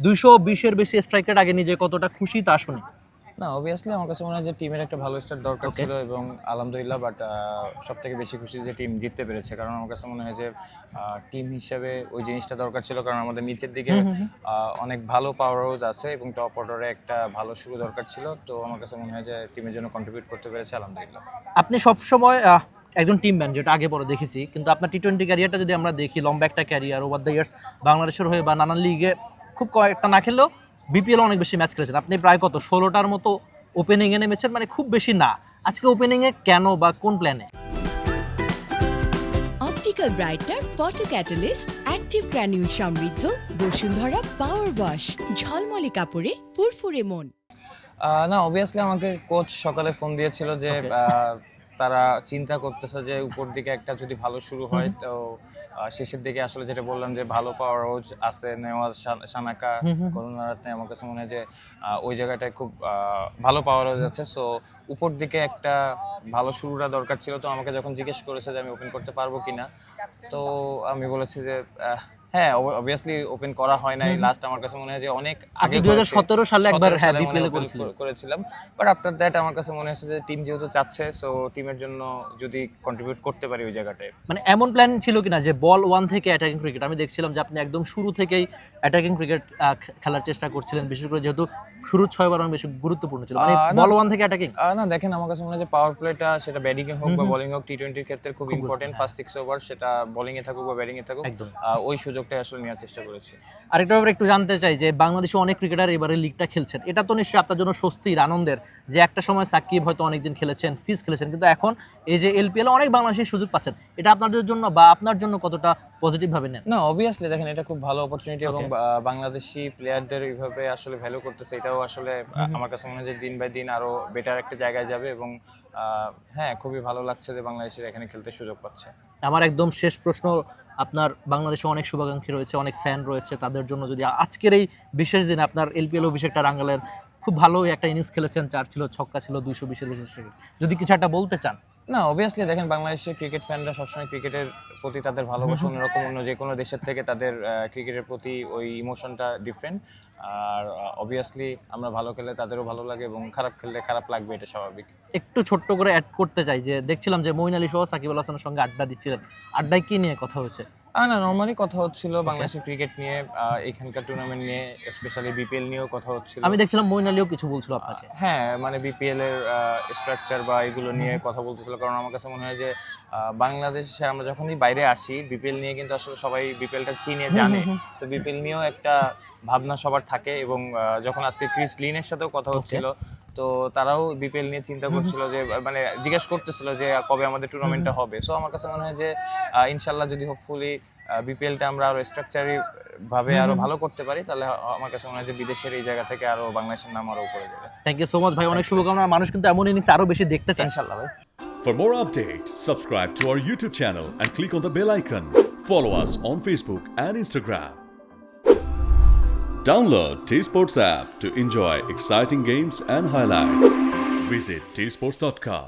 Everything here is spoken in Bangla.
220-এর বেশি স্ট্রাইক রেট আগে নিজে কতটা খুশি তা শুনি। না অবভিয়াসলি আমার কাছে মনে হয় যে টিমের একটা ভালো স্টার্ট দরকার ছিল এবং আলহামদুলিল্লাহ, বাট সব থেকে বেশি খুশি যে টিম জিততে পেরেছে। কারণ আমার কাছে মনে হয় যে টিম হিসেবে ওই জিনিসটা দরকার ছিল, কারণ আমাদের নিচের দিকে অনেক ভালো পাওয়ার হাউস আছে এবং টপ অর্ডারে একটা ভালো শুরু দরকার ছিল। তো আমার কাছে মনে হয় যে টিমের জন্য কন্ট্রিবিউট করতে পেরেছে আলহামদুলিল্লাহ। আপনি সবসময় একজন টিম ম্যান, যেটা আগে পরে দেখেছি, কিন্তু আপনার টি-20 ক্যারিয়ারটা যদি আমরা দেখি, লম্বা একটা ক্যারিয়ার, ওভার দ্য ইয়ার্স বাংলাদেশের হয়ে বা নানান লিগে খুব কয়েকটা না খেললেও বিপিএল অনেক বেশি ম্যাচ খেলেছেন আপনি, প্রায় কত 16টার মতো ওপেনিংয়ে নেমেছেন, মানে খুব বেশি না। আজকে ওপেনিংয়ে কেন বা কোন প্ল্যানে? Optical brighter photo catalyst active granule সমৃদ্ধ বসুন্ধরা পাওয়ার ওয়াশ, ঝলমলে কাপড়ে ফুরফুরে মন। না অবভিয়াসলি আমাকে কোচ সকালে ফোন দিয়েছিল যে তারা চিন্তা করতেছে যে উপর দিকে একটা যদি ভালো শুরু হয়, তো শেষের দিকে আসলে যেটা বললাম যে ভালো পাওয়ার হাউস আছে, নেওয়াজ, সানাকা, করুণারত্নে, আমার কাছে মনে হয় যে ওই জায়গাটায় খুব ভালো পাওয়ার হাউস আছে। সো উপর দিকে একটা ভালো শুরুটা দরকার ছিল। তো আমাকে যখন জিজ্ঞেস করেছে যে আমি ওপেন করতে পারবো কিনা, তো আমি বলেছি যে হ্যাঁ অবভিয়াসলি ওপেন করা হয় নাই। লাস্ট আমার কাছে মনে হয় যে অনেক আগে 2017 সালে একবার হ্যাঁ বিপিএল এ করেছিলাম, বাট আফটার দ্যাট আমার কাছে মনে হচ্ছে যে টিম যেহেতু চাচ্ছে, সো টিমের জন্য যদি কন্ট্রিবিউট করতে পারি ওই জায়গাটায়। মানে এমন প্ল্যান ছিল কিনা যে বল 1 থেকে অ্যাটাকিং ক্রিকেট? আমি দেখছিলাম যে আপনি একদম শুরু থেকেই অ্যাটাকিং ক্রিকেট খেলার চেষ্টা করছিলেন, বিশেষ করে যেহেতু শুরুর 6 বার অনেক বেশি গুরুত্বপূর্ণ ছিল, মানে বল 1 থেকে অ্যাটাকিং। না দেখেন, আমার কাছে মনে হয় যে পাওয়ার প্লেটা সেটা ব্যাটিং এ হোক বা বোলিং হোক, টি-20 এর ক্ষেত্রে খুব ইম্পর্টেন্ট। ফার্স্ট 6 ওভার সেটা বোলিং এ থাকুক বা ব্যাটিং এ থাকুক, ওই সুযোগটাই আসলে নেওয়ার চেষ্টা করেছি। আরেকটা ব্যাপারে একটু জানতে চাই যে বাংলাদেশে অনেক ক্রিকেটার এবারে লিগটা খেলছেন, এটা তো নিশ্চয়ই আপনার জন্য স্বস্তির, আনন্দের, যে একটা সময় সাকিব হয়তো অনেকদিন খেলেছেন, ফিজ খেলেছেন, কিন্তু এখন এই যে এলপিএল অনেক বাংলাদেশি সুযোগ পাচ্ছেন, এটা আপনাদের জন্য বা আপনার জন্য কতটা পজিটিভ ভাবে নেন? না অবভিয়াসলি দেখেন, এটা খুব ভালো অপরচুনিটি এবং বাংলাদেশি প্লেয়ারদের এইভাবে আসলে ভ্যালু করতেছে, এটাও আসলে আমার কাছে মনে হয় যে দিন বাই দিন আরো বেটার একটা জায়গায় যাবে এবং হ্যাঁ খুবই ভালো লাগছে যে বাংলাদেশের এখানে খেলতে সুযোগ পাচ্ছে। আমার একদম শেষ প্রশ্ন, আপনার বাংলাদেশে অনেক শুভাকাঙ্ক্ষী রয়েছে, অনেক ফ্যান রয়েছে, তাদের জন্য যদি আজকের এই বিশেষ দিনে আপনার এলপিএল অভিষেকটা রাঙ্গালের, খুব ভালো একটা ইনিংস খেলেছেন, 4 ছিল, ছক্কা ছিল, 220-এর বেশি স্ট্রাইক, যদি কিছু একটা বলতে চান? না অবভিয়াসলি দেখেন, বাংলাদেশের ক্রিকেট ফ্যানরা সবসময় ক্রিকেটের প্রতি তাদের ভালোবাসা অন্যরকম, অন্য যে কোনো দেশের থেকে তাদের ক্রিকেটের প্রতি ওই ইমোশনটা ডিফারেন্ট। আর অবভিয়াসলি আমরা ভালো খেললে তাদেরও ভালো লাগে এবং খারাপ খেললে খারাপ লাগবে, এটা স্বাভাবিক। একটু ছোট্ট করে অ্যাড করতে চাই যে দেখছিলাম যে মঈন আলী সহ সাকিব আল হাসানের সঙ্গে আড্ডা দিচ্ছিলেন, আড্ডায় কি নিয়ে কথা হয়েছে? না নর্মালি কথা হচ্ছিল বাংলাদেশের ক্রিকেট নিয়ে, এখানকার টুর্নামেন্ট নিয়ে, স্পেশালি বিপিএল নিয়েও কথা হচ্ছিল। আমি দেখছিলাম মঈন আলীও কিছু বলছিল আপনাকে। হ্যাঁ মানে বিপিএল এর স্ট্রাকচার বা এগুলো নিয়ে কথা বলতেছিল, কারণ আমার কাছে মনে হয় যে বাংলাদেশে আমরা যখনই বাইরে আসি বিপিএল নিয়ে কিন্তু আসলে সবাই বিপিএলটা চিনে জানে, তো বিপিএল নিয়েও একটা ভাবনা সবার থাকে এবং যখন আজকে ক্রিস লিনের সাথেও কথা হচ্ছিল, তো তারাও বিপিএল নিয়ে চিন্তা করছিল যে মানে জিজ্ঞেস করতেছিল যে কবে আমাদের টুর্নামেন্টটা হবে। সো আমার কাছে মনে হয় যে ইনশাল্লাহ যদি হোপফুলি বিপিএলটা আমরা আরো স্ট্রাকচারি ভাবে আরো ভালো করতে পারি, তাহলে আমার কাছে মনে হয় যে বিদেশের এই জায়গা থেকে আরো বাংলাদেশের নাম আরো উপরে যাবে। থ্যাংক ইউ সো মাচ ভাই, অনেক শুভকামনা। মানুষ কিন্তু এমন ইনিংস আরো বেশি দেখতে চায় ইনশাআল্লাহ ভাই। For more updates, subscribe to our YouTube channel and click on the bell icon. Follow us on Facebook and Instagram. Download T-Sports app to enjoy exciting games and highlights. Visit tsports.com.